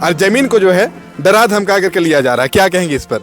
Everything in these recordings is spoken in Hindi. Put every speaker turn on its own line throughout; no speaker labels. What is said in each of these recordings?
और जमीन को जो है डरा धमका करके लिया जा रहा है, क्या कहेंगे इस पर?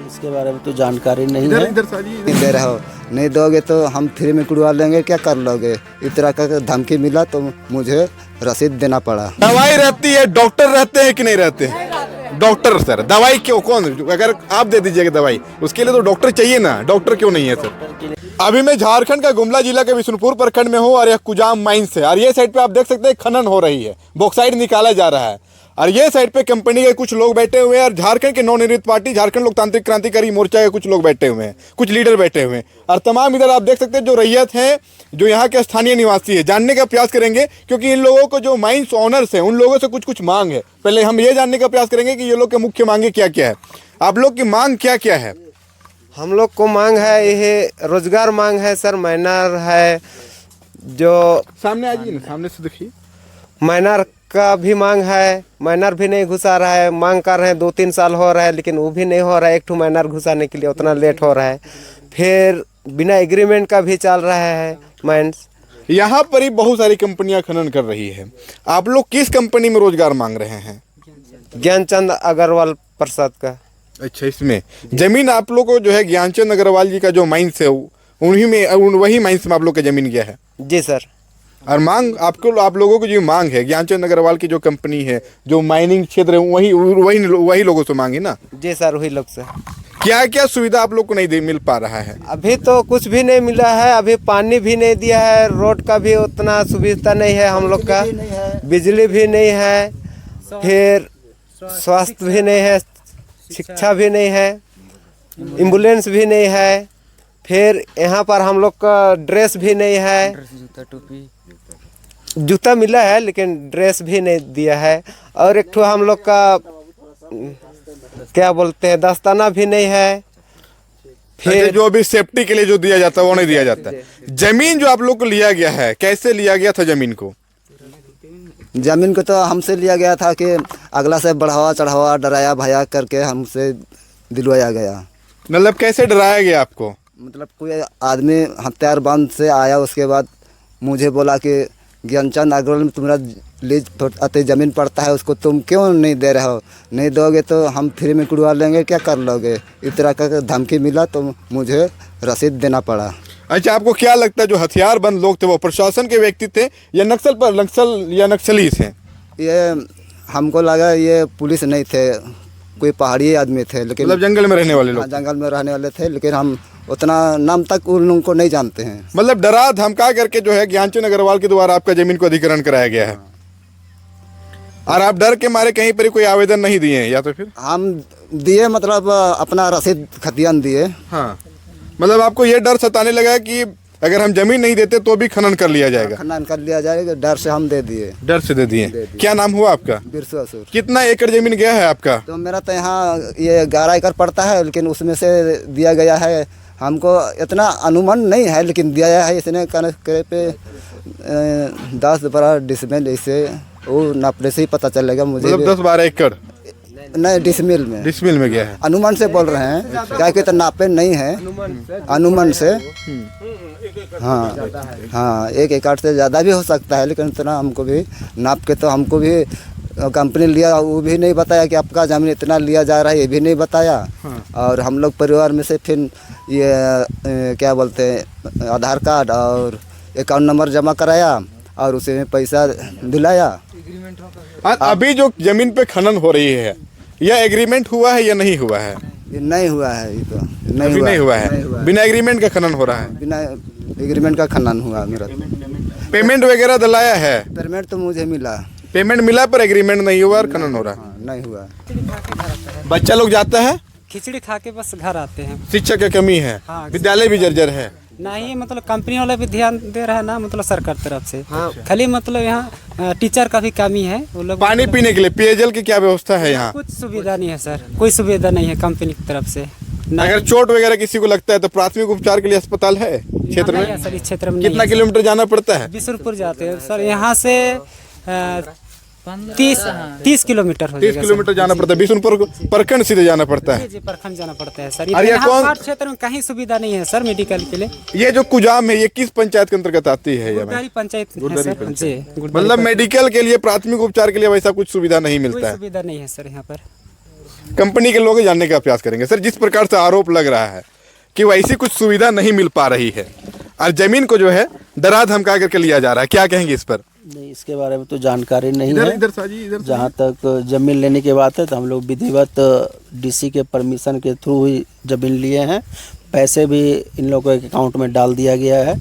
इसके बारे में तो जानकारी नहीं है।
इधर साजिए।
नहीं दे रहे हो, नहीं दोगे तो हम फ्री में कुड़वा लेंगे, क्या कर लोगे? इस तरह का धमकी मिला तो मुझे रसीद देना पड़ा।
दवाई रहती है, डॉक्टर रहते हैं कि नहीं रहते हैं? डॉक्टर सर, दवाई क्यों, कौन, अगर आप दे दीजिएगा दवाई उसके लिए तो डॉक्टर चाहिए ना, डॉक्टर क्यों नहीं है सर? अभी मैं झारखंड का गुमला जिला के बिशुनपुर प्रखंड में हूँ और यह कुजाम माइंस है और ये साइड पे आप देख सकते हैं खनन हो रही है, बॉक्साइट निकाला जा रहा है और ये साइड पे कंपनी के कुछ लोग बैठे हुए हैं और झारखंड के नवनिर्मित पार्टी झारखंड लोकतांत्रिक क्रांतिकारी मोर्चा के कुछ लोग बैठे हुए हैं, कुछ लीडर बैठे हुए हैं और तमाम इधर आप देख सकते हैं जो रैयत हैं, जो यहाँ के स्थानीय निवासी है। जानने का प्रयास करेंगे क्योंकि इन लोगों को जो माइंस ओनर्स हैं उन लोगों से कुछ कुछ मांग है। पहले हम ये जानने का प्रयास करेंगे कि ये लोग के मुख्य मांगे क्या क्या है। आप लोग की मांग क्या क्या है?
हम लोग को मांग है, यह रोजगार मांग है सर। माइनर है जो
सामने आ जाइए ना, सामने से देखिए।
माइनर का भी मांग है, माइनर भी नहीं घुसा रहा है। मांग कर रहे हैं, 2-3 साल हो रहा है लेकिन वो भी नहीं हो रहा है। एक ठो माइनर घुसाने के लिए उतना लेट हो रहा है। फिर बिना एग्रीमेंट का भी चल रहा है माइंस।
यहाँ पर ही बहुत सारी कंपनियां खनन कर रही है। आप लोग किस कंपनी में रोजगार मांग रहे हैं?
ज्ञानचंद अग्रवाल प्रसाद का।
अच्छा, इसमें जमीन आप लोग को जो है ज्ञानचंद अग्रवाल जी का जो माइंस है उन्हीं में, वही माइंस में आप लोग का जमीन गया है?
जी सर।
और मांग आप लोगों को जो मांग है ज्ञानचंद अग्रवाल की जो कंपनी है, जो माइनिंग क्षेत्र है, वही लोगों से मांगी ना?
जी सर, वही लोग से।
क्या क्या सुविधा आप लोग को नहीं मिल पा रहा है?
अभी तो कुछ भी नहीं मिला है। अभी पानी भी नहीं दिया है, रोड का भी उतना सुविधा नहीं है हम लोग का, बिजली भी नहीं है, फिर स्वास्थ्य भी नहीं है, शिक्षा भी नहीं है, एम्बुलेंस भी नहीं है, फिर यहाँ पर हम लोग का ड्रेस भी नहीं है। जूता मिला है लेकिन ड्रेस भी नहीं दिया है। और एक ठो हम लोग का क्या बोलते हैं, दस्ताना भी नहीं है।
फिर जो अभी सेफ्टी के लिए जो दिया जाता है वो नहीं दिया जाता है। जमीन जो आप लोग को लिया गया है, कैसे लिया गया था जमीन को?
जमीन को तो हमसे लिया गया था कि अगला से बढ़ावा चढ़ावा डराया भया करके हमसे दिलवाया गया।
मतलब कैसे डराया गया आपको?
मतलब कोई आदमी हथियार बंद से आया, उसके बाद मुझे बोला कि ज्ञानचंद अग्रवाल में तुम्हारा लीज अति ज़मीन पड़ता है, उसको तुम क्यों नहीं दे रहे हो? नहीं दोगे तो हम फ्री में कुड़वा लेंगे, क्या कर लोगे? इस तरह का धमकी मिला तो मुझे रसीद देना पड़ा।
अच्छा, आपको क्या लगता है जो हथियारबंद लोग थे वो प्रशासन के व्यक्ति थे या नक्सली थे?
ये हमको लगा ये पुलिस नहीं थे, कोई पहाड़ी आदमी थे, लेकिन
मतलब जंगल में रहने वाले लोग?
जंगल में रहने वाले थे, लेकिन हम उतना नाम तक उन लोगों को नहीं जानते हैं।
मतलब डरा धमका करके जो है ज्ञानचंद अग्रवाल के द्वारा आपका जमीन को अधिग्रहण कराया गया है और आप डर के मारे कहीं पर कोई आवेदन नहीं दिए हैं? या तो फिर
हम दिए, मतलब अपना रसीद खतियान दिए।
हाँ, मतलब आपको ये डर सताने लगा कि अगर हम जमीन नहीं देते तो भी खनन कर लिया जाएगा?
खनन कर लिया जाएगा, डर से हम दे दिए।
डर से दे दिए। क्या नाम हुआ आपका?
बिरसु असुर।
कितना एकड़ जमीन गया है आपका?
तो मेरा तो यहाँ ये 11 एकड़ पड़ता है, लेकिन उसमें से दिया गया है, हमको इतना अनुमान नहीं है लेकिन दिया है इसने करे पे 10-12 डिसमिल, इससे वो नापने से ही पता चलेगा मुझे।
मतलब 10-12 एकड़
नहीं, डिसमिल में
गया है।
अनुमान से बोल रहे हैं, क्या कि तो नापे नहीं है, अनुमान से। हाँ, 1 एकड़ से ज़्यादा भी हो सकता है, लेकिन इतना हमको भी नाप के तो हमको भी कंपनी लिया वो भी नहीं बताया कि आपका ज़मीन इतना लिया जा रहा है, ये भी नहीं बताया। और हम लोग परिवार में से फिर ये क्या बोलते हैं, आधार कार्ड और अकाउंट नंबर जमा कराया और उसे में पैसा दिलाया।
अभी जो जमीन पे खनन हो रही है, यह एग्रीमेंट हुआ है या नहीं हुआ है?
ये नहीं हुआ है, ये तो
नहीं हुआ है। बिना एग्रीमेंट का खनन हो रहा है?
बिना एग्रीमेंट का खनन हुआ मेरा।
पेमेंट वगैरह दिलाया है?
पेमेंट तो मुझे मिला,
पेमेंट मिला पर एग्रीमेंट नहीं हुआ और खनन हो रहा है।
नहीं हुआ।
बच्चा लोग जाता है,
खिचड़ी खा के बस घर आते हैं।
शिक्षा की कमी है, विद्यालय भी जर्जर है।
नहीं, मतलब कंपनी वाला भी ध्यान दे रहा है ना, मतलब सरकार तरफ से। खाली मतलब यहाँ टीचर का भी कमी है। वो लोग
पानी पीने के लिए, पेयजल की क्या व्यवस्था है यहाँ?
कुछ सुविधा नहीं है सर, कोई सुविधा नहीं है कंपनी की तरफ से।
अगर चोट वगैरह किसी को लगता है तो प्राथमिक उपचार के लिए अस्पताल है क्षेत्र में?
सर, इस क्षेत्र में
कितना किलोमीटर जाना पड़ता है?
बिशुनपुर जाते हैं सर, यहाँ से 30 किलोमीटर हो
30
जाएगा
किलोमीटर जाना पड़ता है, बिशुनपुर प्रखंड सीधे जाना पड़ता है।
जी प्रखंड जाना पड़ता है सर।
और ये
यहाँ
कौन-
पाट क्षेत्र में कहीं सुविधा नहीं है सर मेडिकल के लिए।
ये जो कुजाम है ये किस पंचायत के अंतर्गत आती है?
गुरदारी पंचायत है सर। जी गुरदारी
मतलब मेडिकल के लिए, प्राथमिक उपचार के लिए वैसा कुछ सुविधा नहीं
कोई
मिलता है।
सुविधा नहीं है सर यहाँ पर।
कंपनी के लोग जानने का प्रयास करेंगे। सर, जिस प्रकार से आरोप लग रहा है कि वैसी कुछ सुविधा नहीं मिल पा रही है और जमीन को जो है डरा धमका करके लिया जा रहा है, क्या कहेंगे इस पर?
नहीं, इसके बारे में तो जानकारी नहीं है।
इधर साजी, इधर
जहाँ तक जमीन लेने की बात है तो हम लोग विधिवत डीसी के परमिशन के थ्रू ही जमीन लिए हैं। पैसे भी इन लोगों के अकाउंट में डाल दिया गया है।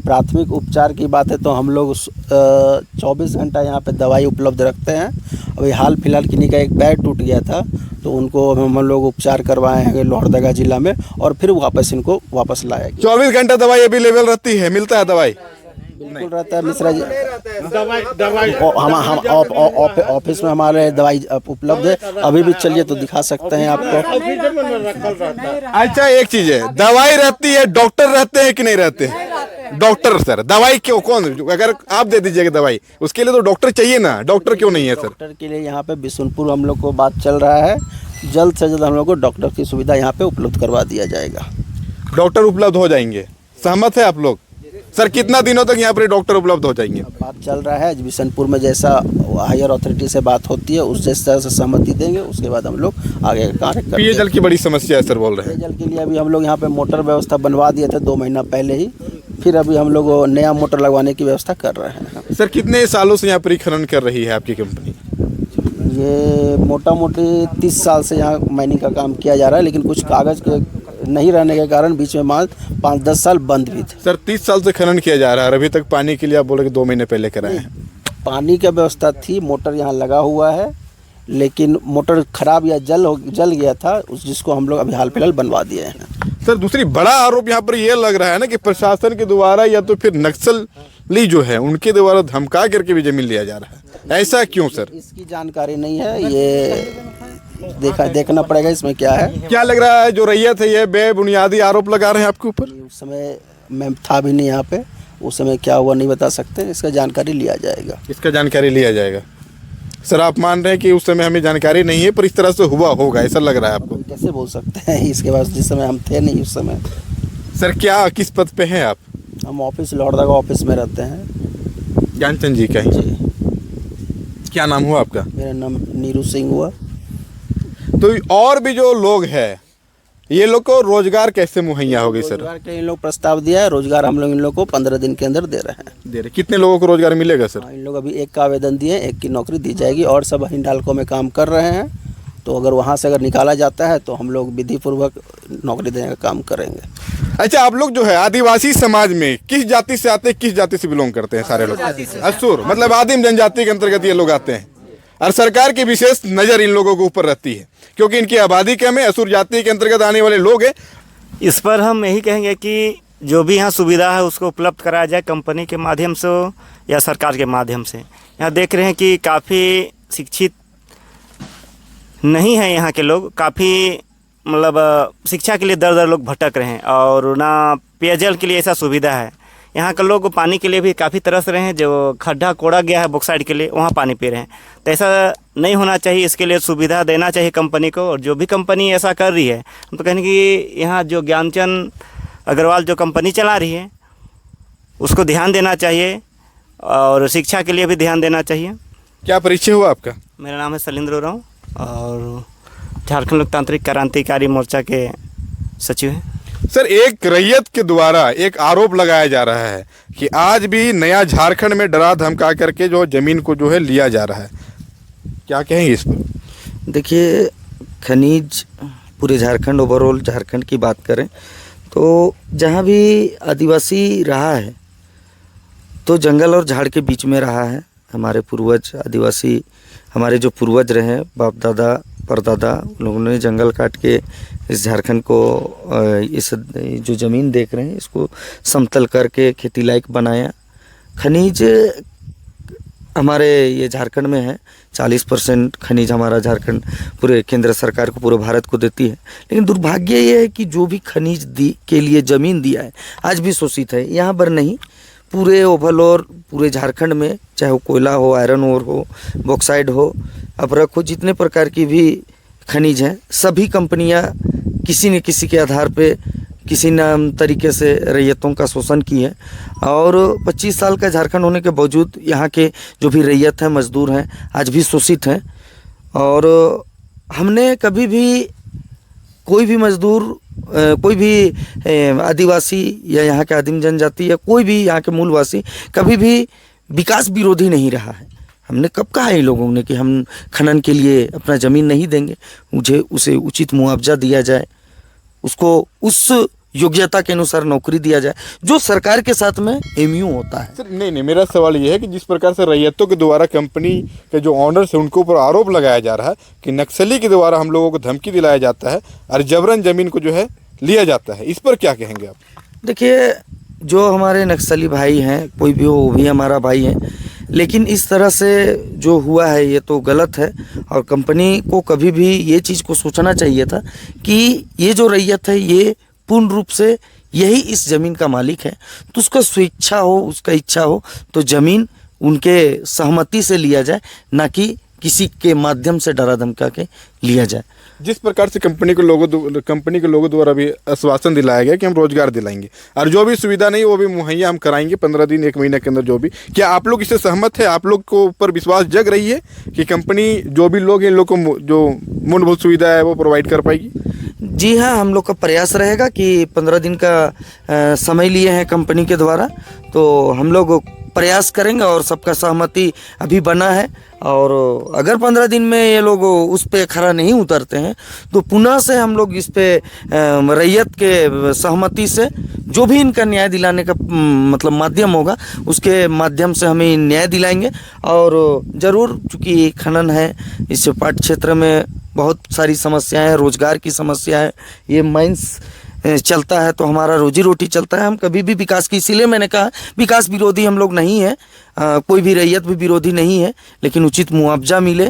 प्राथमिक उपचार की बात है तो हम लोग 24 घंटा यहाँ पे दवाई उपलब्ध रखते हैं। अभी हाल फिलहाल किन्हीं का एक पैर टूट गया था तो उनको हम लोग उपचार करवाए हैं लोहरदगा जिला में और फिर वापस इनको वापस लाया गया।
24 घंटा दवाई अवेलेबल रहती है, मिलता है दवाई?
बिल्कुल रहता है मिश्रा जी। हम ऑफिस में हमारे दवाई उपलब्ध है। अभी भी चलिए तो दिखा सकते हैं आपको।
अच्छा, एक चीज है, दवाई रहती है, डॉक्टर रहते हैं कि नहीं रहते हैं? डॉक्टर सर, दवाई क्यों, कौन, अगर आप दे दीजिएगा दवाई, उसके लिए तो डॉक्टर चाहिए ना, डॉक्टर क्यों नहीं है सर?
डॉक्टर के लिए यहाँ पे बिशुनपुर हम लोग को बात चल रहा है। जल्द से जल्द हम लोग को डॉक्टर की सुविधा यहाँ पे उपलब्ध करवा दिया जाएगा।
डॉक्टर उपलब्ध हो जाएंगे, सहमत है आप लोग? सर, कितना दिनों तक यहाँ पर डॉक्टर उपलब्ध हो जाएंगे?
बात चल रहा है बिशनपुर में, जैसा हायर अथॉरिटी से बात होती है उस तरह से सहमति देंगे, उसके बाद हम लोग आगे का कार्य करेंगे।
पेयजल की बड़ी समस्या है सर, बोल रहे हैं।
पेयजल के लिए अभी हम लोग यहाँ पे मोटर व्यवस्था बनवा दिए थे 2 महीना पहले ही। फिर अभी हम लोग नया मोटर लगवाने की व्यवस्था कर रहे हैं।
सर, कितने सालों से यहाँ पर खनन कर रही है आपकी कंपनी?
ये मोटा मोटी 30 साल से यहाँ माइनिंग का काम किया जा रहा है, लेकिन कुछ कागज़ के नहीं रहने के कारण बीच में 5-10 साल बंद भी थे।
सर, 30 साल से खनन किया जा रहा है और अभी तक पानी के लिए आप बोले कि 2 महीने पहले कराए हैं।
पानी का व्यवस्था थी, मोटर यहाँ लगा हुआ है, लेकिन मोटर खराब या जल गया था, जिसको हम लोग अभी हाल फिलहाल बनवा दिए हैं।
सर, दूसरी बड़ा आरोप यहाँ पर ये लग रहा है ना कि प्रशासन के द्वारा या तो फिर नक्सली जो है उनके द्वारा धमका करके भी जमीन लिया जा रहा है, ऐसा क्यों सर?
इसकी जानकारी नहीं है, ये देखना पड़ेगा इसमें क्या है।
क्या लग रहा है जो रैयत है ये बेबुनियादी आरोप लगा रहे हैं आपके ऊपर?
उस समय मैं था भी नहीं यहाँ पे, उस समय क्या हुआ नहीं बता सकते, इसका जानकारी लिया जाएगा।
इसका जानकारी लिया जाएगा। सर, आप मान रहे हैं कि उस समय हमें जानकारी नहीं है पर इस तरह से हुआ होगा, ऐसा लग रहा है आपको?
कैसे बोल सकते हैं इसके बाद, जिस समय हम थे नहीं उस समय।
सर, क्या किस पद पे हैं आप?
हम ऑफिस लोहरदगा ऑफिस में रहते हैं।
ज्ञानचंद जी का ही?
जी,
क्या नाम हुआ आपका?
मेरा नाम नीरू सिंह हुआ।
तो और भी जो लोग हैं ये लोग को रोजगार कैसे मुहैया होगी सर?
रोजगार के इन लोग प्रस्ताव दिया है, रोजगार हम लोग इन लोग को 15 दिन के अंदर दे रहे हैं।
दे रहे, कितने लोगों को रोजगार मिलेगा सर?
इन लोग अभी एक का आवेदन दिए, एक की नौकरी दी जाएगी और सब हिंडाल्को में काम कर रहे हैं। तो अगर वहाँ से अगर निकाला जाता है तो हम लोग विधिपूर्वक नौकरी देने का काम करेंगे।
अच्छा, आप लोग जो है आदिवासी समाज में किस जाति से आते हैं, किस जाति से बिलोंग करते हैं? सारे लोग असुर, मतलब आदिम जनजाति के अंतर्गत ये लोग आते हैं और सरकार की विशेष नज़र इन लोगों के ऊपर रहती है क्योंकि इनकी आबादी कम है, असुर जाति के अंतर्गत आने वाले लोग हैं।
इस पर हम यही कहेंगे कि जो भी यहाँ सुविधा है उसको उपलब्ध कराया जाए, कंपनी के माध्यम से हो या सरकार के माध्यम से। यहाँ देख रहे हैं कि काफ़ी शिक्षित नहीं है यहाँ के लोग, काफ़ी मतलब शिक्षा के लिए दर दर लोग भटक रहे हैं और ना पेयजल के लिए ऐसा सुविधा है। यहाँ के लोग पानी के लिए भी काफ़ी तरस रहे हैं, जो खड्डा कोड़ा गया है बॉक्साइड के लिए वहाँ पानी पी रहे हैं। तो ऐसा नहीं होना चाहिए, इसके लिए सुविधा देना चाहिए कंपनी को। और जो भी कंपनी ऐसा कर रही है, हम तो कहेंगे कि यहाँ जो ज्ञानचंद अग्रवाल जो कंपनी चला रही है उसको ध्यान देना चाहिए और शिक्षा के लिए भी ध्यान देना चाहिए।
क्या परिचय हुआ आपका?
मेरा नाम है शैलेंद्र उरांव और झारखंड लोकतांत्रिक क्रांतिकारी मोर्चा के सचिव हैं।
सर, एक रैयत के द्वारा एक आरोप लगाया जा रहा है कि आज भी नया झारखंड में डरा धमका करके जो जमीन को जो है लिया जा रहा है, क्या कहेंगे इस पर?
देखिए, खनिज पूरे झारखंड, ओवरऑल झारखंड की बात करें तो जहाँ भी आदिवासी रहा है तो जंगल और झाड़ के बीच में रहा है। हमारे पूर्वज आदिवासी, हमारे जो पूर्वज रहे, बाप दादा परदादा, उन लोगों ने जंगल काट के इस झारखंड को, इस जो ज़मीन देख रहे हैं इसको समतल करके खेती लायक बनाया। खनिज हमारे ये झारखंड में है, 40% खनिज हमारा झारखंड पूरे केंद्र सरकार को, पूरे भारत को देती है। लेकिन दुर्भाग्य ये है कि जो भी खनिज के लिए ज़मीन दिया है आज भी शोषित है। यहाँ पर नहीं, पूरे ओवरऑल पूरे झारखंड में, चाहे वो कोयला हो, आयरन ओर हो, बॉक्साइड हो, अबरक हो, जितने प्रकार की भी खनिज हैं, सभी कंपनियां किसी न किसी के आधार पे किसी न तरीके से रैयतों का शोषण की है। और 25 साल का झारखंड होने के बावजूद यहाँ के जो भी रैयत हैं, मजदूर हैं, आज भी शोषित हैं। और हमने कभी भी कोई भी मजदूर, कोई भी आदिवासी या यहाँ के आदिम जनजाति या कोई भी यहाँ के मूलवासी कभी भी विकास विरोधी नहीं रहा है। हमने कब कहा है इन लोगों ने कि हम खनन के लिए अपना ज़मीन नहीं देंगे, मुझे उसे उचित मुआवजा दिया जाए, उसको उस योग्यता के अनुसार नौकरी दिया जाए जो सरकार के साथ में एमयू होता है।
सर नहीं, मेरा सवाल ये है कि जिस प्रकार से रैयतों के द्वारा कंपनी के जो ऑनर्स हैं उनके ऊपर आरोप लगाया जा रहा है कि नक्सली के द्वारा हम लोगों को धमकी दिलाया जाता है और जबरन ज़मीन को जो है लिया जाता है, इस पर क्या कहेंगे आप?
देखिए, जो हमारे नक्सली भाई हैं, कोई भी हो, वो भी हमारा भाई है, लेकिन इस तरह से जो हुआ है ये तो गलत है। और कंपनी को कभी भी ये चीज़ को सोचना चाहिए था कि ये जो रैयत है ये पूर्ण रूप से यही इस ज़मीन का मालिक है, तो उसका स्वेच्छा हो, उसका इच्छा हो तो ज़मीन उनके सहमति से लिया जाए, ना कि किसी के माध्यम से डरा धमका के लिया जाए।
जिस प्रकार से कंपनी के लोगों द्वारा भी आश्वासन दिलाया गया कि हम रोजगार दिलाएंगे और जो भी सुविधा नहीं वो भी मुहैया हम कराएंगे 15 दिन 1 महीने के अंदर, जो भी, क्या आप लोग इससे सहमत है? आप लोग को ऊपर विश्वास जग रही है कि कंपनी जो भी लोग हैं इन लोग को जो मूलभूत सुविधा है वो प्रोवाइड कर पाएगी?
जी हाँ, हम लोग का प्रयास रहेगा कि 15 दिन का समय लिए हैं कंपनी के द्वारा, तो हम लोग प्रयास करेंगे और सबका सहमति अभी बना है। और अगर 15 दिन में ये लोग उस पे खरा नहीं उतरते हैं तो पुनः से हम लोग इस पे रैयत के सहमति से जो भी इनका न्याय दिलाने का मतलब माध्यम होगा उसके माध्यम से हमें न्याय दिलाएंगे। और ज़रूर, चूँकि खनन है, इस पाट क्षेत्र में बहुत सारी समस्याएं हैं, रोजगार की समस्या है, ये माइंस चलता है तो हमारा रोजी रोटी चलता है। हम कभी भी विकास की, इसीलिए मैंने कहा विकास विरोधी हम लोग नहीं है, कोई भी रैयत भी विरोधी नहीं है, लेकिन उचित मुआवजा मिले,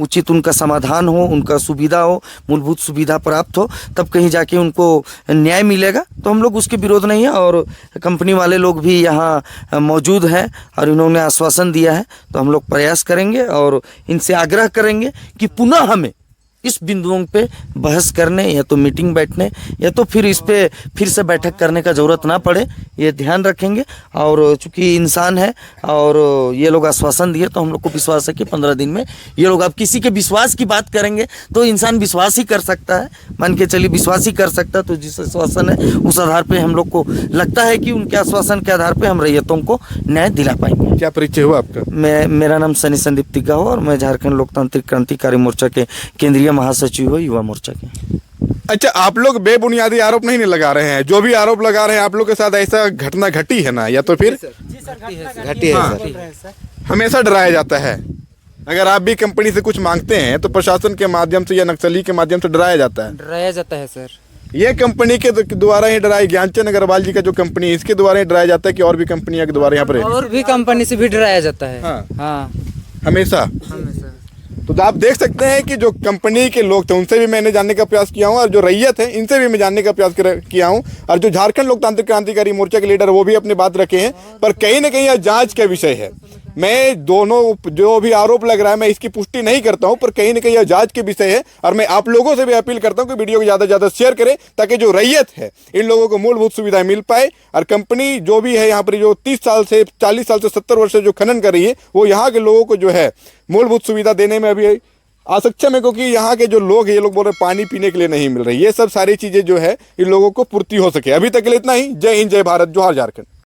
उचित उनका समाधान हो, उनका सुविधा हो, मूलभूत सुविधा प्राप्त हो, तब कहीं जाके उनको न्याय मिलेगा, तो हम लोग उसके विरोध नहीं है। और कंपनी वाले लोग भी यहाँ मौजूद हैं और इन्होंने आश्वासन दिया है, तो हम लोग प्रयास करेंगे और इनसे आग्रह करेंगे कि पुनः हमें इस बिंदुओं पे बहस करने या तो मीटिंग बैठने या तो फिर इस पे फिर से बैठक करने का ज़रूरत ना पड़े, ये ध्यान रखेंगे। और चूंकि इंसान है और ये लोग आश्वासन दिए तो हम लोग को विश्वास है कि 15 दिन में ये लोग, अब किसी के विश्वास की बात करेंगे तो इंसान विश्वास ही कर सकता है, मान के चलिए विश्वास ही कर सकता है। तो जिस आश्वासन है उस आधार पर हम लोग को लगता है कि उनके आश्वासन के आधार पर हम रैयतों को न्याय दिला पाएंगे।
क्या परिचय हुआ आपका?
मेरा नाम सनी संदीप तिग्गा हो और मैं झारखंड लोकतांत्रिक क्रांतिकारी मोर्चा के केंद्रीय महासचिव हो, युवा मोर्चा के।
अच्छा, आप लोग बेबुनियादी आरोप नहीं लगा रहे हैं, जो भी आरोप लगा रहे हैं आप लोग के साथ ऐसा घटना घटी है ना, या तो फिर
घटी है सर।
हमेशा डराया जाता है। अगर आप भी कंपनी से कुछ मांगते हैं तो प्रशासन के माध्यम से या नक्सली के माध्यम से डराया जाता है
सर।
ये कंपनी के द्वारा ही डराई, ज्ञानचंद अग्रवाल जी का जो कंपनी है इसके द्वारा ही डराया जाता है कि और भी कंपनियों के द्वारा यहाँ पर
और भी कंपनी से भी डराया जाता है।
हाँ। हमेशा। तो आप देख सकते हैं कि जो कंपनी के लोग थे उनसे भी मैंने जानने का प्रयास किया हूँ और जो रैयत है इनसे भी मैं जानने का प्रयास किया हूँ और जो झारखंड लोकतांत्रिक क्रांतिकारी मोर्चा के लीडर वो भी अपनी बात रखे हैं। पर कहीं ना कहीं यह जांच का विषय है। मैं दोनों जो भी आरोप लग रहा है मैं इसकी पुष्टि नहीं करता हूं, पर कहीं ना कहीं यह जांच के विषय है। और मैं आप लोगों से भी अपील करता हूं कि वीडियो को ज़्यादा से ज़्यादा शेयर करें ताकि जो रैयत है इन लोगों को मूलभूत सुविधाएं मिल पाए। और कंपनी जो भी है यहाँ पर जो 30 साल से 40 साल से 70 वर्ष से जो खनन कर रही है वो यहाँ के लोगों को जो है मूलभूत सुविधा देने में अभी असक्षम है, क्योंकि यहाँ के जो लोग हैं ये लोग बोल रहे पानी पीने के लिए नहीं मिल रही। ये सब सारी चीज़ें जो है इन लोगों को पूर्ति हो सके। अभी तक के लिए इतना ही। जय हिंद, जय भारत, जोहार झारखंड।